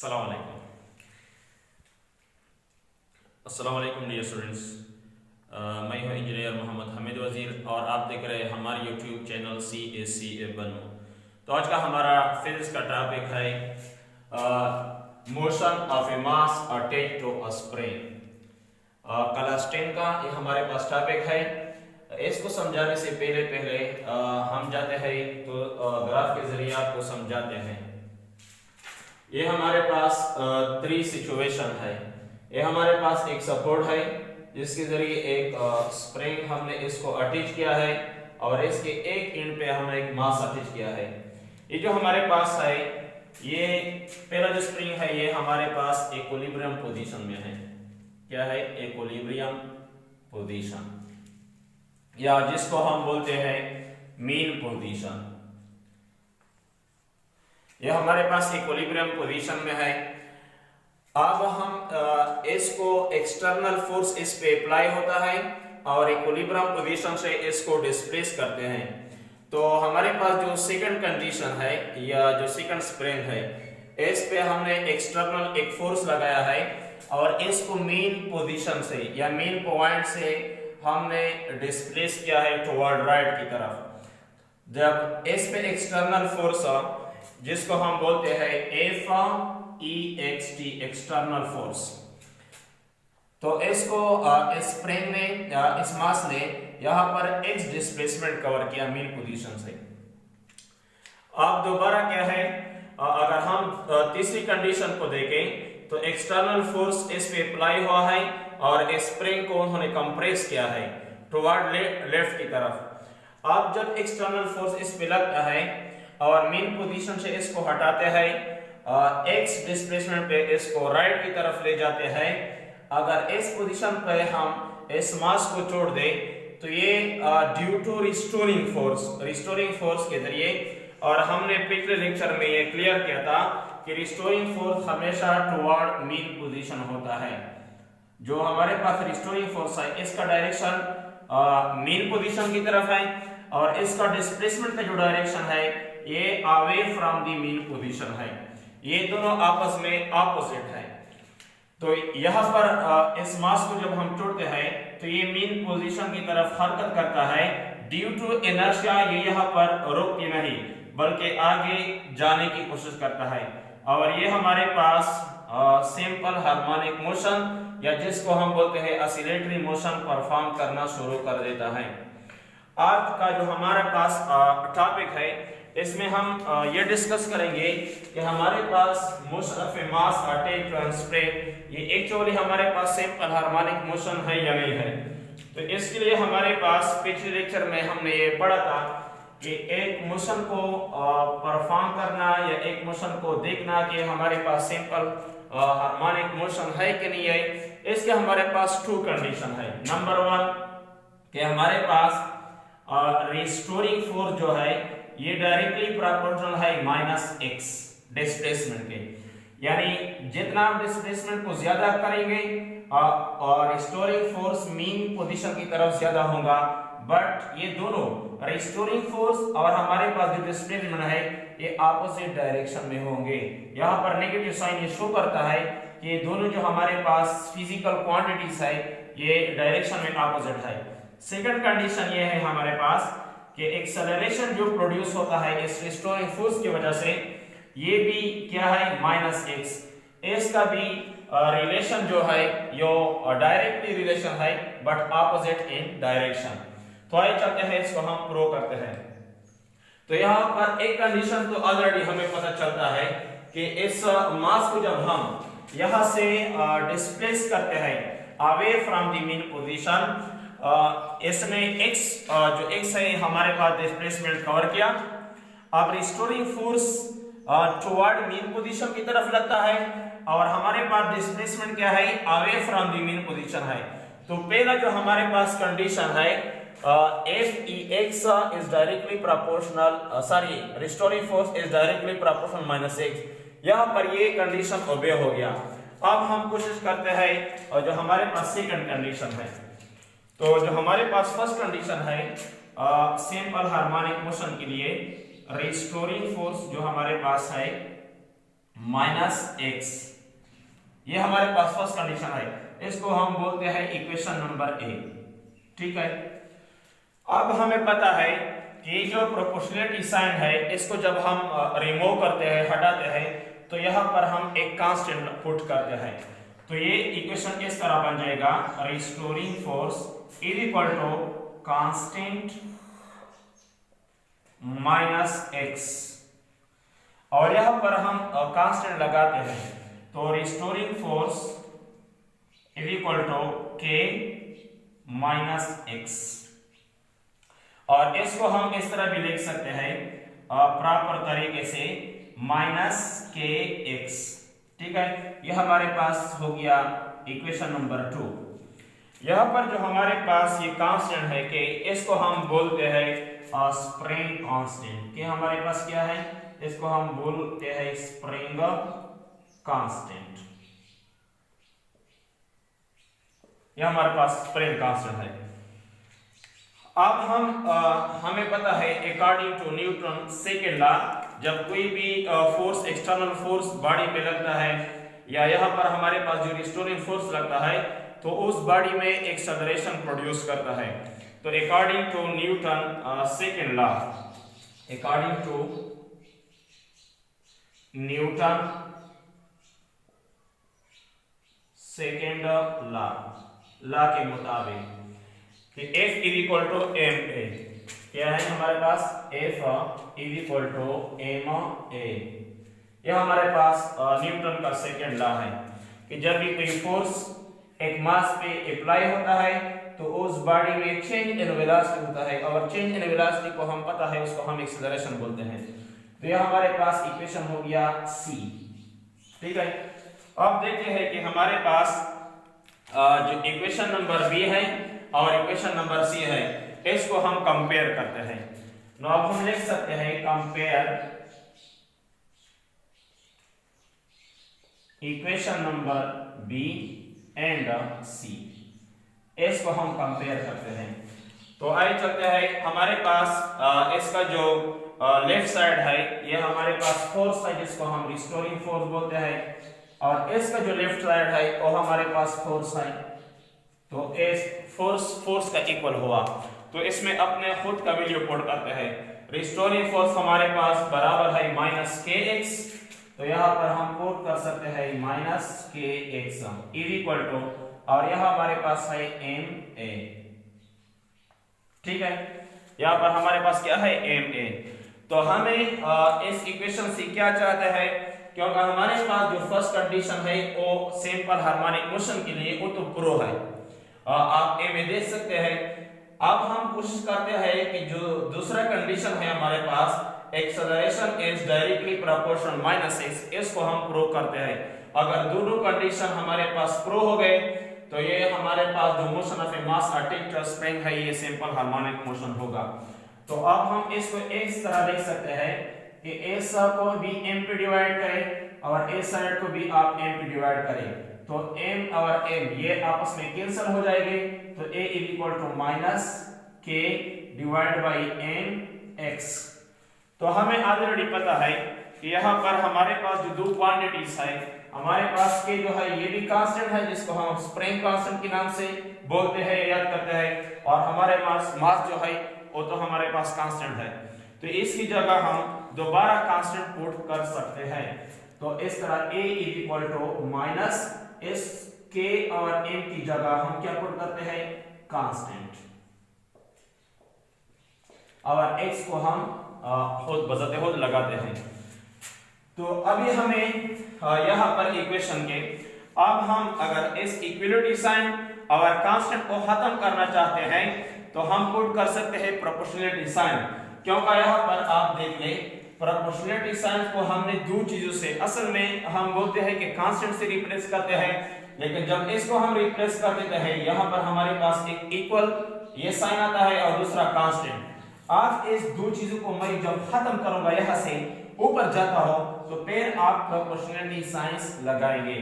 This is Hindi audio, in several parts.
अस्सलाम वालेकुम डियर स्टूडेंट्स। मैं हूं इंजीनियर मोहम्मद हमीद वज़ीर और आप देख रहे हैं हमारे यूट्यूब चैनल CACA बनो। तो आज का हमारा फिजिक्स का टॉपिक है motion of a mass attached to a spring. Class 10 का ये हमारे पास टॉपिक है। इसको समझाने से पहले हम जाते हैं तो ग्राफ के जरिए आपको समझाते हैं। ये हमारे पास 3 सिचुएशन है। ये हमारे पास एक सपोर्ट है जिसके जरिए एक स्प्रिंग हमने इसको अटैच किया है और इसके एक एंड पे हमने एक मास अटैच किया है। ये जो हमारे पास है, ये पहला जो स्प्रिंग है ये हमारे पास इक्विलिब्रियम पोजीशन में है। क्या है? इक्विलिब्रियम पोजीशन, या जिसको हम बोलते हैं मीन पोजीशन। ये हमारे पास इक्विलिब्रियम पोजीशन में है। अब हम इसको एक्सटर्नल फोर्स इस पे अप्लाई होता है और इक्विलिब्रियम पोजीशन से इसको डिस्प्लेस करते हैं। तो हमारे पास जो सेकंड कंडीशन है या जो सेकंड स्प्रिंग है, इस पे हमने एक्सटर्नल एक फोर्स लगाया है और इसको मेन पोजीशन से या मेन पॉइंट से हमने डिस्प्लेस किया है टुवर्ड राइट की तरफ। जब इस पे एक्सटर्नल फोर्स जिसको हम बोलते हैं FEXT एक्सटर्नल फोर्स, तो इसको स्प्रिंग ने इस मास ने यहां पर x डिस्प्लेसमेंट कवर किया मेन पोजीशन से। अब दोबारा क्या है, अगर हम तीसरी कंडीशन को देखें तो एक्सटर्नल फोर्स इस पे अप्लाई हुआ है और स्प्रिंग को उन्होंने कंप्रेस किया है टुवर्ड लेफ्ट की तरफ। अब जब एक्सटर्नल फोर्स इस पे लगता है और मेन पोजीशन से इसको हटाते हैं, x डिस्प्लेसमेंट पे इसको राइट की तरफ ले जाते हैं। अगर इस पोजीशन पे हम इस मास को छोड़ दें तो ये ड्यू टू रिस्टोरिंग फोर्स के जरिए, और हमने पिछले लेक्चर में ये क्लियर किया था कि रिस्टोरिंग फोर्स हमेशा टुवर्ड मेन पोजीशन होता है। जो हमारे पास रिस्टोरिंग फोर्स है इसका डायरेक्शन मेन पोजीशन की तरफ है और इसका डिस्प्लेसमेंट का जो डायरेक्शन है ये away from the main position है। ये दोनों आपस में ऑपोजिट है। तो यहां पर इस मास को जब हम छोड़ते हैं तो ये मेन पोजीशन की तरफ हरकत करता है। ड्यू टू इनर्शिया ये यहां पर रुकती नहीं बल्कि आगे जाने की कोशिश करता है और ये हमारे पास सिंपल हार्मोनिक मोशन या जिसको हम बोलते हैं ऑसिलेटरी मोशन परफॉर्म करना शुरू कर देता है। आज का जो हमारे पास टॉपिक है इसमें हम ये डिस्कस करेंगे कि हमारे पास motion of a mass attached to a spring ये एक्चुअली हमारे पास सिंपल हार्मोनिक मोशन है या नहीं है। तो इसके लिए हमारे पास पिछले लेक्चर में हमने ये पढ़ा था कि एक मोशन को परफॉर्म करना या एक मोशन को देखना कि हमारे पास सिंपल हार्मोनिक मोशन है कि नहीं है। इसके हमारे पास 2 कंडीशन है। नंबर 1 कि हमारे पास रिस्टोरिंग फोर्स जो है ये डायरेक्टली प्रोपोर्शनल है -x डिस्प्लेसमेंट के, यानी जितना आप डिस्प्लेसमेंट को ज्यादा करेंगे और रिस्टोरिंग फोर्स मीन पोजीशन की तरफ ज्यादा होगा। बट ये दोनों रिस्टोरिंग फोर्स और हमारे पास जो डिस्प्लेसमेंट है ये ऑपोजिट डायरेक्शन में होंगे। यहाँ पर नेगेटिव साइन ये शो करता है कि ये दोनों जो हमारे पास फिजिकल क्वांटिटीज है ये डायरेक्शन में ऑपोजिट है। सेकंड कंडीशन ये है हमारे पास कि एक्सेलरेशन जो प्रोड्यूस होता है इस रिस्टोरिंग फोर्स की वजह से ये भी क्या है -x। इसका भी रिलेशन जो है यो डायरेक्टली रिलेशन है बट ऑपोजिट इन डायरेक्शन। तो आइए चलते हैं इसको हम प्रूव करते हैं। तो यहाँ पर एक कंडीशन तो ऑलरेडी हमें पता चलता है कि इस मास को जब हम यहाँ से डिस्प्लेस करते हैं away from the main position, इसमें x जो x है हमारे पास डिस्प्लेसमेंट कवर किया। अब restoring force toward main position की तरफ लगता है और हमारे पास डिस्प्लेसमेंट क्या है, away from the main position है। तो पहला जो हमारे पास कंडीशन है FEX is directly proportional restoring force is directly proportional -x। यहां पर ये कंडीशन ओबे हो गया। अब हम कोशिश करते हैं और जो हमारे पास सेकंड कंडीशन है, तो जो हमारे पास फर्स्ट कंडीशन है सिंपल हार्मोनिक मोशन के लिए रिस्टोरिंग फोर्स जो हमारे पास है माइनस एक्स, ये हमारे पास फर्स्ट कंडीशन है, इसको हम बोलते हैं इक्वेशन नंबर ए। ठीक है, अब हमें पता है कि जो प्रोपोर्शनलिटी साइन है इसको जब हम रिमूव करते हैं, हटाते हैं, तो यहाँ पर हम एक कांस्टेंट पुट करते हैं, तो ये इक्वेशन इस तरह बन जाएगा, restoring force is equal to constant minus X, और यहाँ पर हम कांस्टेंट लगाते हैं, तो restoring force is equal to K minus X, और इसको हम इस तरह भी लिख सकते हैं प्रॉपर तरीके से, माइनस के एक्स। ठीक है, यह हमारे पास हो गया इक्वेशन नंबर 2। यहां पर जो हमारे पास ये कांस्टेंट है के, इसको हम बोलते हैं स्प्रिंग कांस्टेंट, के हमारे पास क्या है, इसको हम बोलते हैं स्प्रिंग कांस्टेंट, यह हमारे पास स्प्रिंग कांस्टेंट है। अब हमें पता है according to Newton second law, जब कोई भी फोर्स, एक्सटर्नल फोर्स बॉडी पे लगता है, या यहाँ पर हमारे पास जो रिस्टोरिंग फोर्स लगता है, तो उस बॉडी में एक्सेलरेशन प्रोड्यूस करता है। तो according to Newton second law, according to Newton second law के मुताबिक कि F is equal to M A, क्या है हमारे पास, F is equal to M A, यह हमारे पास न्यूटन का सेकेंड लॉ है कि जब भी कोई फोर्स एक मास पे अप्लाई होता है, तो उस बॉडी में चेंज इन वेलोसिटी होता है, और चेंज इन वेलोसिटी को हम पता है, उसको हम एक्सेलरेशन बोलते हैं। तो यह हमारे पास इक्वेशन हो गया C। ठीक है, अब देखते हैं कि हमारे पास जो इक्वेशन नंबर B है और इक्वेशन नंबर C है, इसको हम कंपेयर करते हैं। तो अब हम लिख सकते हैं compare equation number B and C, इसको हम कंपेयर करते हैं। तो आइए चलते हैं, हमारे पास इसका जो लेफ्ट साइड है, यह हमारे पास फोर्स है जिसको हम रिस्टोरिंग फोर्स बोलते हैं, और इसका जो लेफ्ट साइड है वो हमारे पास फोर्स है। तो इस फोर्स का इक्वल हुआ, तो इसमें अपने खुद का वैल्यू पुट करते हैं। रिस्टोरिंग फोर्स हमारे पास बराबर है माइनस के एक्स, तो यहाँ पर हम पुट कर सकते हैं माइनस के एक्स इज इक्वल टू, और यहाँ हमारे पास है एम ए। ठीक है, यहाँ पर हमारे पास क्या है, एम ए। तो हमें इस इक्वेशन से क्या चाहते हैं, क्योंकि हमारे पास जो फर्स्ट कंडीशन है वो सिंपल हार्मोनिक मोशन के लिए वो तो प्रो है, आप ए में देख सकते हैं। अब हम कोशिश करते हैं कि जो दूसरा कंडीशन है हमारे पास, acceleration is directly proportional minus x, इसको हम प्रूव करते हैं। अगर दोनों कंडीशन हमारे पास प्रूव हो गए, तो ये हमारे पास जो motion of a mass attached to spring है, ये सिंपल हार्मोनिक मोशन होगा। तो अब हम इसको इस तरह देख सकते हैं कि इस को भी m पे डिवाइड करें और इस साइड को भी आप m पे डिवाइड करें, तो m और m ये आपस में कैंसिल हो जाएंगे, तो a is equal to minus k divide by m x। तो हमें ऑलरेडी पता है कि यहाँ पर हमारे पास जो दो क्वांटिटीज है, हमारे पास के जो है ये भी कांस्टेंट है जिसको हम स्प्रिंग कांस्टेंट के नाम से बोलते हैं, याद करते हैं, और हमारे पास मास जो है वो तो हमारे पास कांस्टेंट है। तो इसकी जगह हम दोबारा कांस्टेंट पुट कर सकते हैं। तो इस तरह a is equal to minus इस k और m की जगह हम क्या पुट करते हैं, कांस्टेंट, और x को हम खुद बजाते खुद लगाते हैं। तो अभी हमें यहाँ पर इक्वेशन के, अब हम अगर इस इक्विलिटी साइन और कांस्टेंट को खत्म करना चाहते हैं, तो हम पुट कर सकते हैं प्रोपोर्शनलिटी साइन, क्योंकि यहाँ पर आप देख लें प्रोपोर्शनलिटी साइन को हमने दो चीजों से, असल में हम बोलते हैं कि कांस्टेंट से रिप्लेस करते हैं, लेकिन जब इसको हम रिप्लेस कर देते हैं, यहाँ पर हमारे पास एक इक्वल ये साइन आता है और दूसरा कांस्टेंट। आज इस दो चीजों को मैं जब खत्म करूंगा, यहाँ से ऊपर जाता हो, तो फिर आप प्रोपोर्शनलिटी साइंस लगाएंगे।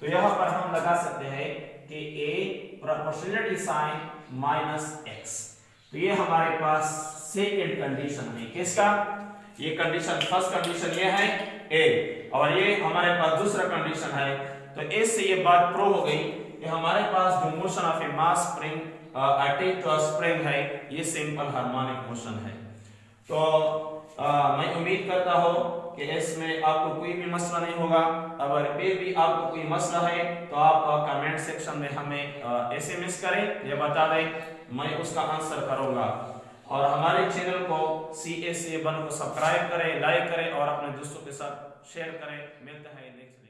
तो यहाँ पर हम लगा सकते हैं कि a proportionality sign minus x। तो ये हमारे पास सेकंड कंडीशन है, किसका, ये कंडीशन, फर्स्ट कंडीशन ये है a, और ये हमारे पास दूसरा कंडीशन है। तो एस से ये बात प्रूव हो गई कि हमारे पास जो motion of a mass spring attach to a spring है ये सिंपल हार्मोनिक मोशन है। तो मैं उम्मीद करता हूँ कि इसमें आपको कोई भी मसला नहीं होगा। अगर फिर भी आपको कोई मसला है तो आप कमेंट सेक्शन में हमें एसएमएस करें या बता दें, मैं उसका आंसर करूंगा। और हमारे चैनल को CSA1 को सब्सक्राइब करें, लाइक करें और अपने दोस्तों के साथ शेयर करें। मिलते हैं नेक्स्ट